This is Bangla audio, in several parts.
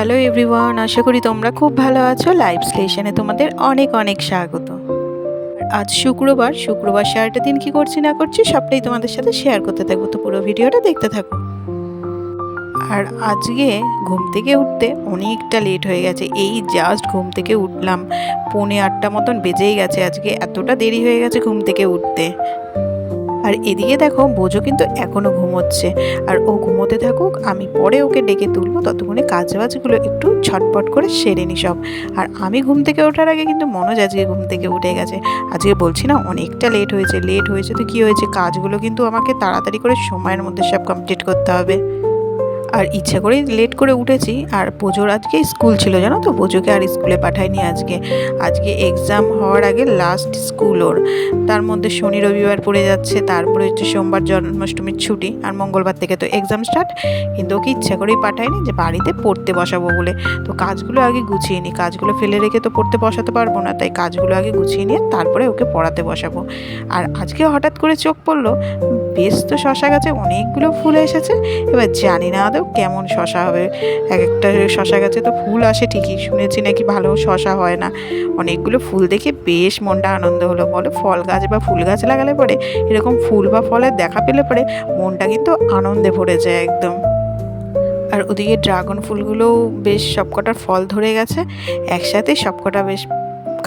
হ্যালো এভরিওয়ান, আশা করি তোমরা খুব ভালো আছো। লাইভ স্টেশনে তোমাদের অনেক অনেক স্বাগত। আজ শুক্রবার সারাটা দিন কি করছি না করছি সবটাই তোমাদের সাথে শেয়ার করতে থাকবো, তো পুরো ভিডিওটা দেখতে থাকো। আর আজকে ঘুম থেকে উঠতে অনেকটা লেট হয়ে গেছে, এই জাস্ট ঘুম থেকে উঠলাম, 7:45 মতন বেজেই গেছে। আজকে এতটা দেরি হয়ে গেছে ঘুম থেকে উঠতে। আর এদিকে দেখো বোঝো কিন্তু এখনও ঘুমোচ্ছে, আর ও ঘুমোতে থাকুক, আমি পরে ওকে ডেকে তুলবো, ততক্ষণে কাজবাজগুলো একটু ছটপট করে সেরে নি সব। আর আমি ঘুম থেকে ওঠার আগে কিন্তু মনোজ আজকে ঘুম থেকে উঠে গেছে। আজকে বলছি না অনেকটা লেট হয়েছে তো কী হয়েছে, কাজগুলো কিন্তু আমাকে তাড়াতাড়ি করে সময়ের মধ্যে সব কমপ্লিট করতে হবে। আর ইচ্ছা করেই লেট করে উঠেছি। আর বোঝোর আজকে স্কুল ছিল, জানো তো, বোঝোকে আর স্কুলে পাঠায়নি আজকে এক্সাম হওয়ার আগে লাস্ট স্কুল ওর। তার মধ্যে শনি রবিবার পড়ে যাচ্ছে, তারপরে হচ্ছে সোমবার জন্মাষ্টমীর ছুটি, আর মঙ্গলবার থেকে তো এক্সাম স্টার্ট। কিন্তু ওকে ইচ্ছা করেই পাঠায়নি যে বাড়িতে পড়তে বসাবো বলে। তো কাজগুলো আগে গুছিয়ে নিই, কাজগুলো ফেলে রেখে তো পড়তে বসাতে পারবো না, তাই কাজগুলো আগে গুছিয়ে নিয়ে তারপরে ওকে পড়াতে বসাবো। আর আজকে হঠাৎ করে চোখ পড়লো, বেশ তো শশা গাছে অনেকগুলো ফুল এসেছে। এবার জানি না আদৌ কেমন শশা হবে। এক একটা শশা গাছে তো ফুল আসে ঠিকই, শুনেছি নাকি ভালো শশা হয় না। অনেকগুলো ফুল দেখে বেশ মনটা আনন্দ হলো। বলো, ফল গাছ বা ফুল গাছ লাগালে পরে এরকম ফুল বা ফলের দেখা পেলে পরে মনটা কিন্তু আনন্দে ভরে যায় একদম। আর ওদিকে ড্রাগন ফুলগুলোও বেশ সবকটার ফল ধরে গেছে, একসাথে সবকটা বেশ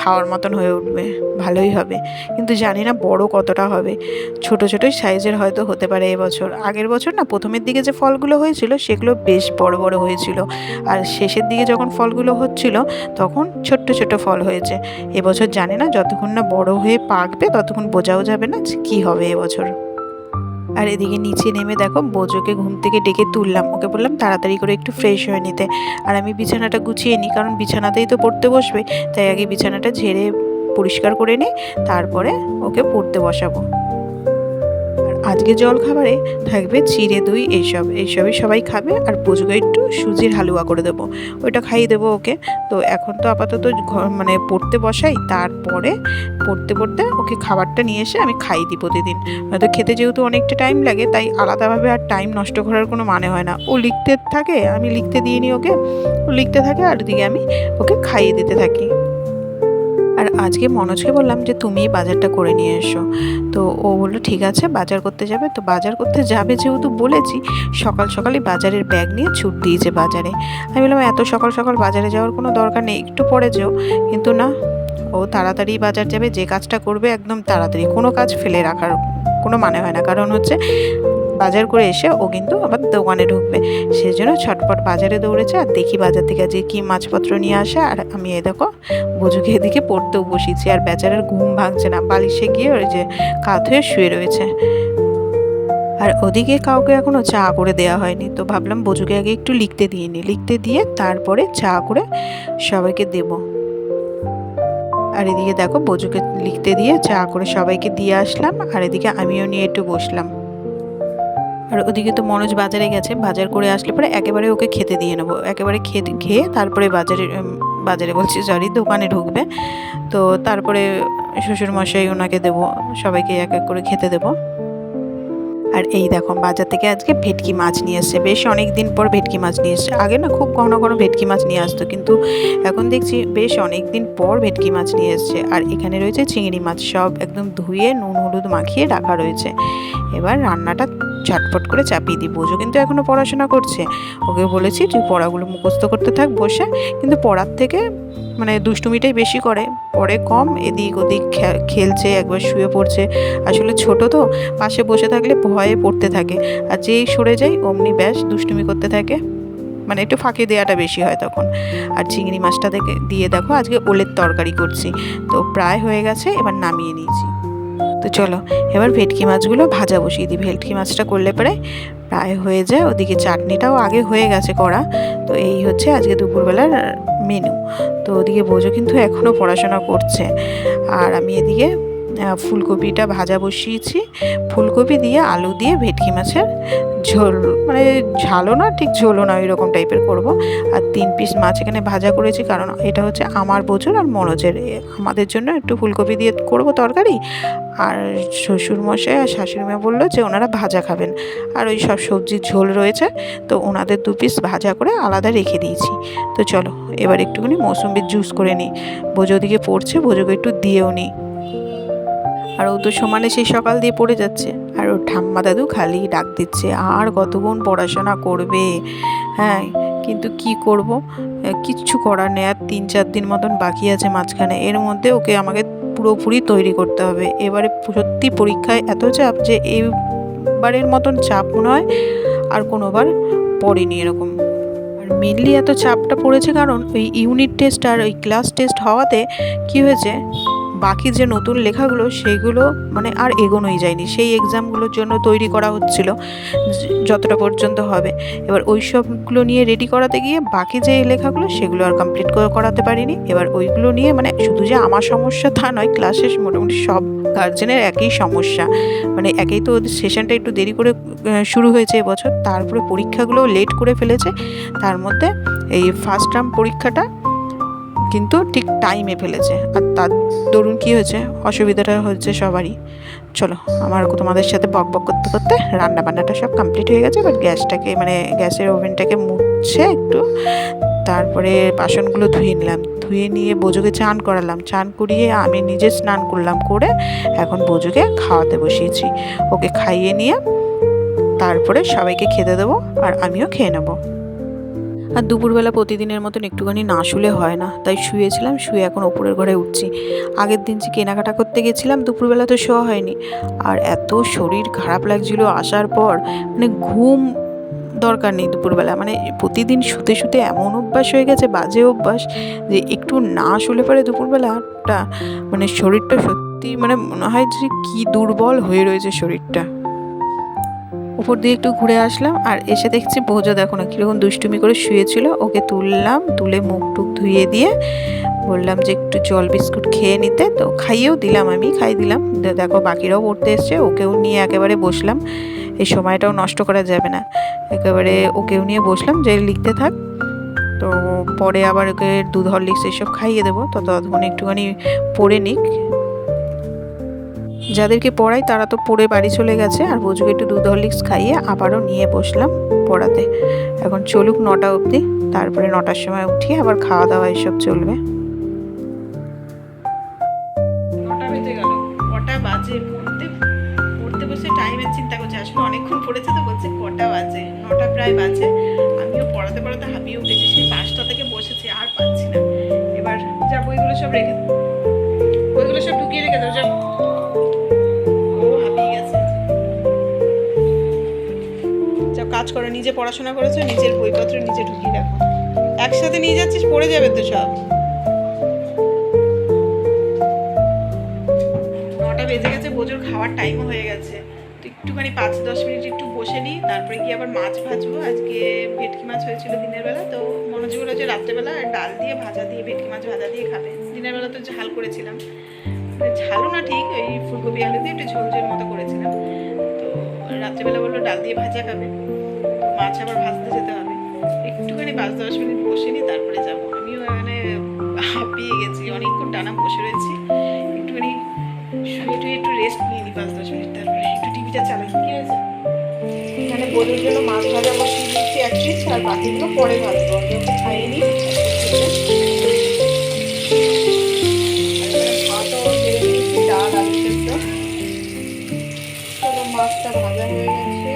খাওয়ার মতন হয়ে উঠবে, ভালোই হবে। কিন্তু জানি না বড় কতটা হবে, ছোট ছোটোই সাইজের হয়তো হতে পারে এবছর। আগের বছর না প্রথমের দিকে যে ফলগুলো হয়েছিল সেগুলো বেশ বড় বড় হয়েছিল, আর শেষের দিকে যখন ফলগুলো হচ্ছিল তখন ছোট্ট ছোট ফল হয়েছে। এবছর জানি না, যতক্ষণ না বড় হয়ে পাকবে ততক্ষণ বোঝাও যাবে না যে কী হবে এবছর। আর এদিকে নিচে নেমে দেখো বোজোকে ঘুম থেকে ডেকে তুললাম, ওকে বললাম তাড়াতাড়ি করে একটু ফ্রেশ হয়ে নিতে। আর আমি বিছানাটা গুছিয়ে নিই, কারণ বিছানাতেই তো পড়তে বসবে, তাই আগে বিছানাটা ঝেড়ে পরিষ্কার করে নিই, তারপরে ওকে পড়তে বসাবো। আজকে জল খাবারে থাকবে চিড়ে দই, এইসবই সবাই খাবে। আর বোঝোকে একটু সুজির হালুয়া করে দেবো, ওইটা খাইয়ে দেবো ওকে। তো এখন তো আপাতত মানে পড়তে বসাই, তারপরে পড়তে পড়তে ওকে খাবারটা নিয়ে এসে আমি খাইয়ে দিই প্রতিদিন। হয়তো খেতে যেহেতু অনেকটা টাইম লাগে, তাই আলাদাভাবে আর টাইম নষ্ট করার কোনো মানে হয় না। ও লিখতে থাকে, আমি লিখতে দিয়ে নিই ওকে, ও লিখতে থাকে আর দিকে আমি ওকে খাইয়ে দিতে থাকি। আর আজকে মনোজকে বললাম যে তুমিই বাজারটা করে নিয়ে এসো, তো ও বললো ঠিক আছে, বাজার করতে যাবে। তো বাজার করতে যাবে যেহেতু বলেছি, সকাল সকালই বাজারের ব্যাগ নিয়ে ছুট দিয়েছে বাজারে। আমি বললাম এত সকাল সকাল বাজারে যাওয়ার কোনো দরকার নেই, একটু পরে যেও। কিন্তু না, ও তাড়াতাড়ি বাজার যাবে, যে কাজটা করবে একদম তাড়াতাড়ি, কোনো কাজ ফেলে রাখার কোনো মানে হয় না। কারণ হচ্ছে বাজার করে এসে ও কিন্তু আবার দোকানে ঢুকবে, সেজন্য ছটপট বাজারে দৌড়েছে। আর দেখি বাজার থেকে আজকে কী মাছপত্র নিয়ে আসে। আর আমি দেখো বোঝুকে এদিকে পড়তেও বসিয়েছি, আর বেচারার ঘুম ভাঙছে না, বালিশে গিয়ে ওই যে কাত হয়ে শুয়ে রয়েছে। আর ওদিকে কাউকে এখনও চা করে দেওয়া হয়নি, তো ভাবলাম বোঝুকে আগে একটু লিখতে দিয়ে নিই, লিখতে দিয়ে তারপরে চা করে সবাইকে দেব। আর এদিকে দেখো বোঝুকে লিখতে দিয়ে চা করে সবাইকে দিয়ে আসলাম, আর এদিকে আমিও নিয়ে একটু বসলাম। আর ওদিকে তো মনোজ বাজারে গেছে, বাজার করে আসলে পরে একেবারে ওকে খেতে দিয়ে নেবো, একেবারে খেয়ে তারপরে বাজারে বলছি সরি, দোকানে ঢুকবে। তো তারপরে শ্বশুরমশাই ওনাকে দেবো, সবাইকে এক এক করে খেতে দেবো। আর এই দেখো বাজার থেকে আজকে ভেটকি মাছ নিয়ে এসছে, বেশ অনেক দিন পর ভেটকি মাছ নিয়ে এসছে। আগে না খুব ঘন ঘন ভেটকি মাছ নিয়ে আসতো, কিন্তু এখন দেখছি বেশ অনেক দিন পর ভেটকি মাছ নিয়ে এসছে। আর এখানে রয়েছে চিংড়ি মাছ, সব একদম ধুয়ে নুন হলুদ মাখিয়ে রাখা রয়েছে। এবার রান্নাটা ঝটপট করে চাপিয়ে দিই। বোঝো কিন্তু এখনও পড়াশোনা করছে, ওকে বলেছি তুই পড়াগুলো মুখস্থ করতে থাক বসে, কিন্তু পড়ার থেকে মানে দুষ্টুমিটাই বেশি করে, পড়ে কম, এদিক ওদিক খেলছে, একবার শুয়ে পড়ছে। আসলে ছোট তো, পাশে বসে থাকলে ভয়ে পড়তে থাকে, আর যেই সরে যাই অমনি ব্যাস দুষ্টুমি করতে থাকে, মানে একটু ফাঁকি দেওয়াটা বেশি হয় তখন। আর চিংড়ি মাছটা দিয়ে দেখো আজকে ওলের তরকারি করছি, তো প্রায় হয়ে গেছে, এবার নামিয়ে নিয়েছি। তো চলো এবার ভেটকি মাছগুলো ভাজা বসিয়ে দিই, ভেটকি মাছটা করলে পরে প্রায় হয়ে যায়। ওদিকে চাটনিটাও আগে হয়ে গেছে করা। তো এই হচ্ছে আজকে দুপুরবেলার মেনু। তো ওদিকে বোঝো কিন্তু এখনও পড়াশোনা করছে, আর আমি এদিকে ফুলকপিটা ভাজা বসিয়েছি, ফুলকপি দিয়ে আলু দিয়ে ভেটকি মাছের ঝোল, মানে ঝালও না ঠিক ঝোলও না, ওইরকম টাইপের করব। আর 3 পিস মাছ এখানে ভাজা করেছি, কারণ এটা হচ্ছে আমার বোঝর আর মনোজের, আমাদের জন্য একটু ফুলকপি দিয়ে করব তরকারি। আর শ্বশুরমশাই আর শাশুড়িমা বললো যে ওনারা ভাজা খাবেন, আর ওই সব সবজির ঝোল রয়েছে, তো ওনাদের 2 পিস ভাজা করে আলাদা রেখে দিয়েছি। তো চলো এবার একটুখানি মৌসুম্বির জুস করে নিই, বোঝো ওদিকে পড়ছে, বোঝোকে একটু দিয়েও নিই। আর ও তো সমানে সেই সকাল দিয়ে পড়ে যাচ্ছে, আর ওর ঠাম্মা দাদু খালি ডাক দিচ্ছে আর কতক্ষণ পড়াশোনা করবে। হ্যাঁ, কিন্তু কি করব, কিচ্ছু করার নেই। আর 3-4 দিন মতন বাকি আছে মাঝখানে, এর মধ্যে ওকে আমাকে পুরোপুরি তৈরি করতে হবে। এবারে সত্যি পরীক্ষায় এত চাপ যে এইবারের মতন চাপ মনে হয় আর কোনোবার পড়েনি এরকম। আর মেনলি এত চাপটা পড়েছে কারণ ওই ইউনিট টেস্ট আর ওই ক্লাস টেস্ট হওয়াতে কি হয়েছে, বাকি যে নতুন লেখাগুলো সেইগুলো মানে আর এগোনোই যায়নি, সেই এক্সামগুলোর জন্য তৈরি করা হচ্ছিল যতটা পর্যন্ত হবে। এবার ওই সবগুলো নিয়ে রেডি করাতে গিয়ে বাকি যে লেখাগুলো সেগুলো আর কমপ্লিট করাতে পারিনি। এবার ওইগুলো নিয়ে মানে শুধু যে আমার সমস্যা তা নয়, ক্লাসে মোটামুটি সব গার্জেনের একই সমস্যা, মানে একেই তো ওদের সেশনটা একটু দেরি করে শুরু হয়েছে এবছর, তারপরে পরীক্ষাগুলোও লেট করে ফেলেছে, তার মধ্যে এই ফার্স্ট টার্ম পরীক্ষাটা কিন্তু ঠিক টাইমে ফেলেছে। আর তার দরুন কী হয়েছে, অসুবিধাটা হচ্ছে সবারই। চলো আমার তোমাদের সাথে বক বক করতে করতে রান্না বান্নাটা সব কমপ্লিট হয়ে গেছে। এবার গ্যাসটাকে মানে গ্যাসের ওভেনটাকে মুছছে একটু, তারপরে বাসনগুলো ধুয়ে নিলাম, ধুয়ে নিয়ে বোঝোকে চান করালাম, চান করিয়ে আমি নিজে স্নান করলাম, করে এখন বোঝোকে খাওয়াতে বসিয়েছি। ওকে খাইয়ে নিয়ে তারপরে সবাইকে খেতে দেবো আর আমিও খেয়ে নেবো। আর দুপুরবেলা প্রতিদিনের মতন একটুখানি না শুলে হয় না, তাই শুয়েছিলাম, শুয়ে এখন ওপরের ঘরে উঠছি। আগের দিন যে কেনাকাটা করতে গেছিলাম দুপুরবেলা তো শোয়া হয়নি, আর এত শরীর খারাপ লাগছিল আসার পর, মানে ঘুম দরকার নেই দুপুরবেলা, মানে প্রতিদিন শুতে শুতে এমন অভ্যাস হয়ে গেছে, বাজে অভ্যাস, যে একটু না শুলে পরে দুপুরবেলাটা মানে শরীরটা সত্যি মানে মনে হয় যে কী দুর্বল হয়ে রয়েছে শরীরটা। উপর দিয়ে একটু ঘুরে আসলাম, আর এসে দেখছি বোঝা দেখো না কীরকম দুষ্টুমি করে শুয়েছিল। ওকে তুললাম, তুলে মুখ টুক ধুয়ে দিয়ে বললাম যে একটু জল বিস্কুট খেয়ে নিতে, তো খাইয়েও দিলাম, আমি খাই দিলাম। দেখো বাকিরাও পড়তে এসছে, ওকেও নিয়ে একেবারে বসলাম, এই সময়টাও নষ্ট করা যাবে না, একেবারে ওকেও নিয়ে বসলাম যে লিখতে থাক। তো পরে আবার ওকে দুধ হরলিক্স এইসব খাইয়ে দেবো, তো ততক্ষণ একটুখানি পড়ে নিক। যাদেরকে পড়াই তারা তো পড়ে বাড়ি চলে গেছে, আর বোঝুকে একটু দুধ হরলিক্স খাইয়ে আবারও নিয়ে বসলাম পড়াতে। এখন চলুক 9টা অবধি, তারপরে 9টার সময় উঠিয়ে আবার খাওয়া দাওয়া এসব চলবে। 9টা বেজে গেল, কটা বাজে, পড়তে বসে টাইমের চিন্তা করছে, আসলে অনেকক্ষণ পড়েছে তো বলছে কটা বাজে, 9টা প্রায় বাজে। আমিও পড়াতে পড়াতে হাঁপিয়ে উঠেছি, সেই 5টা থেকে বসেছি, আর পাচ্ছি না। এবার যা বইগুলো সব রেখে, বইগুলো সব ঢুকিয়ে রেখে দাও, যা। কাজ করো, নিজে পড়াশোনা করেছো, নিজের বইপত্র নিজে ঢুকিয়ে রাখো, একসাথে নিয়ে যাচ্ছিস পড়ে যাবে তো সব। 9টা বেজে গেছে, বোঝোর খাওয়ার টাইমও হয়ে গেছে, তো একটুখানি 5-10 মিনিট একটু বসে নিই, তারপরে গিয়ে আবার মাছ ভাজবো। আজকে ভেটকি মাছ হয়েছিল দিনের বেলা, তো মনোযোগ হচ্ছে রাত্রেবেলা ডাল দিয়ে ভাজা দিয়ে ভেটকি মাছ ভাজা দিয়ে খাবে। দিনের বেলা তো ঝাল করেছিলাম, ঝালও না ঠিক, ওই ফুলকপি আলু দিয়ে একটু ঝোল ঝোল মতো করেছিলাম। তো রাত্রেবেলা বললো ডাল দিয়ে ভাজা খাবে, মাছ আবার ভাজতে যেতে হবে, একটুখানি 5-10 মিনিট বসে নিই তারপরে যাবো। আমিও মানে হাঁপিয়ে গেছি, অনেকক্ষণ টানা বসে রয়েছি, একটুখানি শুয়ে টুয়ে একটু রেস্ট নিয়ে নিই 5-10 মিনিট, তারপরে একটু টিভিটা চালাই। কি হয়েছে, এখানে বোঝার জন্য মাছ ভাজা বসিয়ে দিচ্ছি 1 পিস, আর বাকিগুলো পরে ভাজবো, আমি ওকে খাইয়ে নিই। ভাতও ঢেলে দিয়েছি, ডাল আলু সেদ্ধ, চলো মাছটা ভাজা হয়ে গেছে।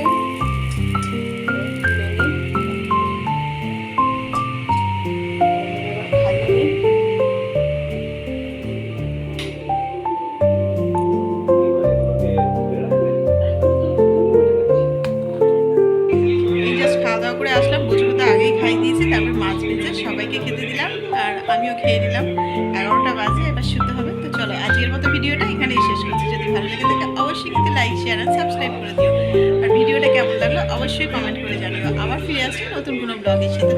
আসলাম, বোঝো তো আগেই খাই দিয়েছি, তারপর মাছ ভেজে সবাইকে খেতে দিলাম, আর আমিও খেয়ে নিলাম। 11টা বাজে, এবার শুতে হবে। তো চলো আজকের মতো ভিডিওটা এখানেই শেষ করছি। যদি ভালো লেগে থাকে অবশ্যই কিন্তু লাইক শেয়ার আর সাবস্ক্রাইব করে দিও, আর ভিডিওটা কেমন লাগলো অবশ্যই কমেন্ট করে জানিও। আবার ফিরে আসছি নতুন কোনো ব্লগের সাথে।